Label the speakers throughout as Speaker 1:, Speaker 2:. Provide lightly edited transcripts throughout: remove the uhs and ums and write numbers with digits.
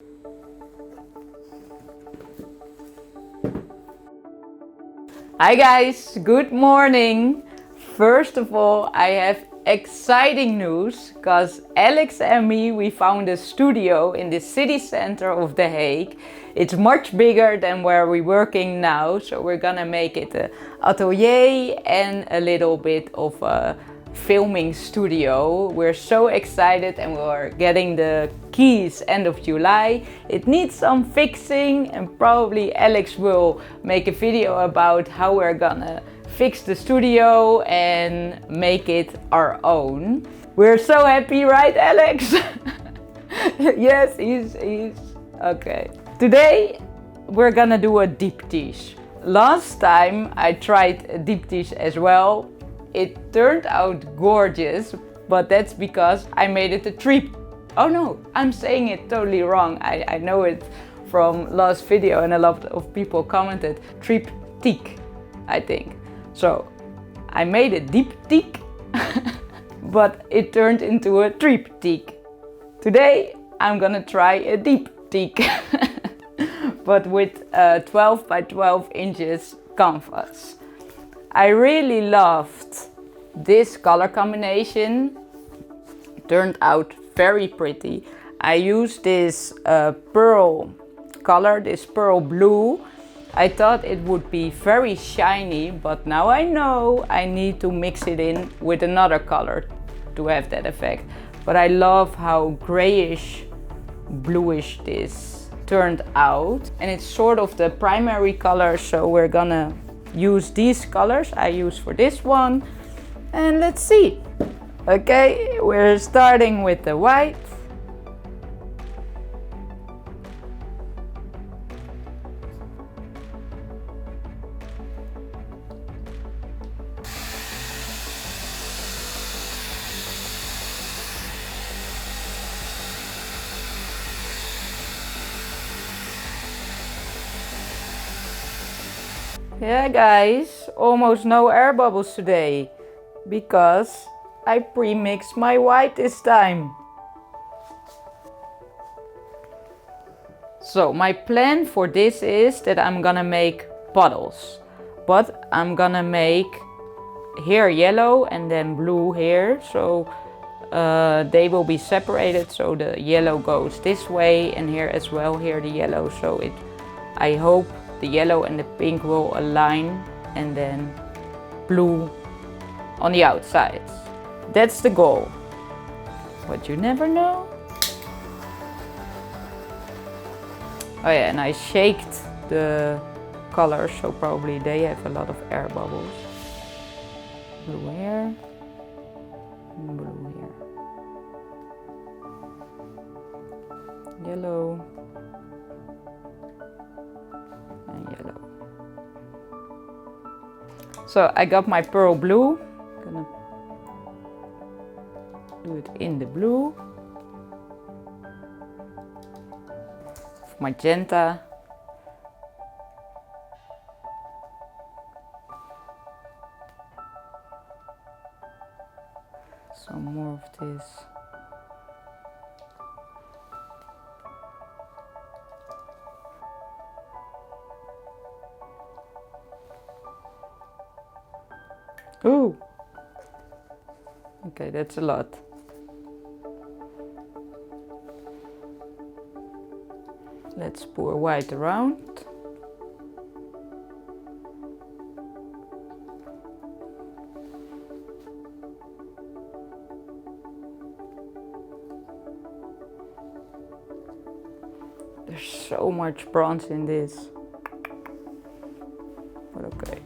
Speaker 1: Hi guys, good morning. First of all, I have exciting news because Alex and me, we found a studio in the city center of The Hague. It's much bigger than where we're working now, so we're gonna make it an atelier and a little bit of a filming studio. We're so excited and we're getting the keys end of July. It needs some fixing and probably Alex will make a video about how we're gonna fix the studio and make it our own. We're so happy, right Alex? Yes, he's okay. Today we're gonna do a diptych. Last time I tried a diptych as well. It turned out gorgeous, but that's because I made it a trip. Oh no, I'm saying it totally wrong. I know it from last video and a lot of people commented triptych, I think. So I made a diptych, but it turned into a triptych. Today I'm gonna try a diptych, but with 12 by 12 inches canvas. I really loved this color combination. Turned out very pretty. I used this pearl color, this pearl blue. I thought it would be very shiny, but now I know I need to mix it in with another color to have that effect. But I love how grayish, bluish this turned out. And it's sort of the primary color, so we're gonna use these colors I use for this one, and let's see. Okay, we're starting with the white. Yeah guys, almost no air bubbles today, because I pre-mixed my white this time. So my plan for this is that I'm gonna make puddles, but I'm gonna make here yellow and then blue here, so they will be separated, so the yellow goes this way and here as well, here the yellow, so I hope the yellow and the pink will align, and then blue on the outsides. That's the goal. But you never know. Oh yeah, and I shaked the colors, so probably they have a lot of air bubbles. Blue here, and blue here. Yellow. And yellow. So I got my pearl blue. I'm gonna do it in the blue. Magenta. Some more of this. Ooh! Okay, that's a lot. Let's pour white around. There's so much bronze in this. But okay.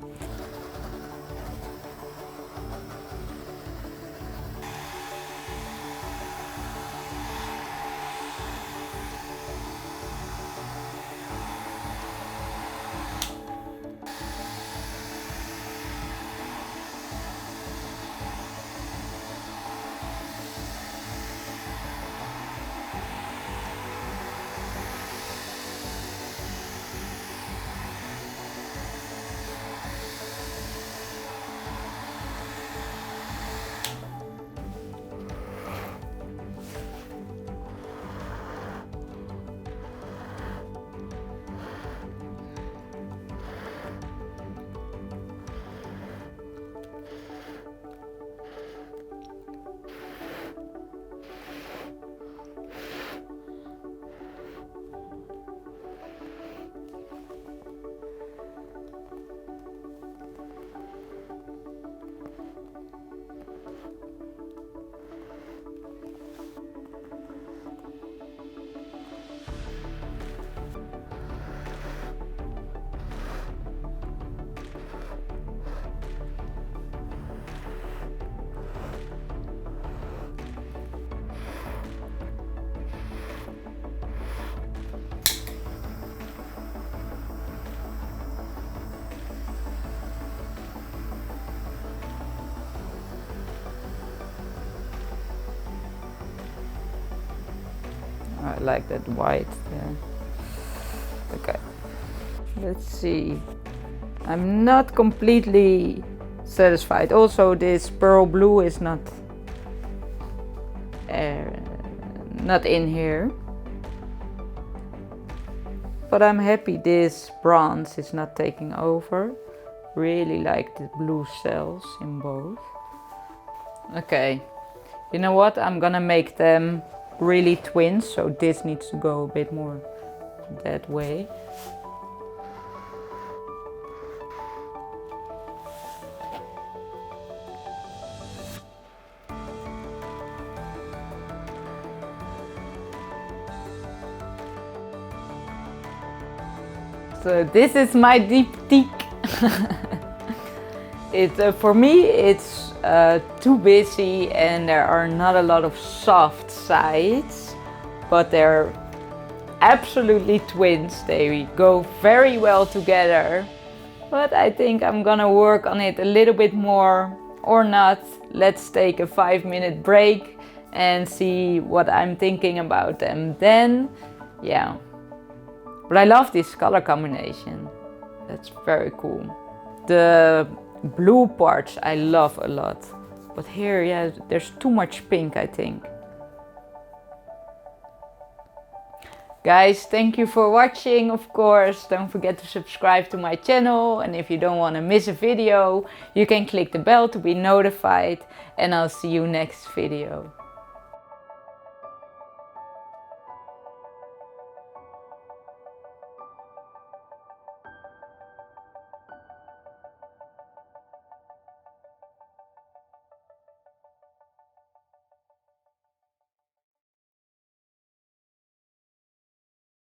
Speaker 1: I like that white there. Okay, let's see. I'm not completely satisfied. Also, this pearl blue is not in here. But I'm happy this bronze is not taking over. Really like the blue cells in both. Okay, you know what? I'm gonna make them really twins, so this needs to go a bit more that way. So this is my Diptych. For me it's too busy and there are not a lot of soft sides, but they're absolutely twins. They go very well together. But I think I'm gonna work on it a little bit more or not. Let's take a 5-minute break and see what I'm thinking about them then. Yeah. But I love this color combination. That's very cool. The blue parts I love a lot. But here, yeah, there's too much pink, I think. Guys, thank you for watching, of course. Don't forget to subscribe to my channel. And if you don't want to miss a video, you can click the bell to be notified. And I'll see you next video.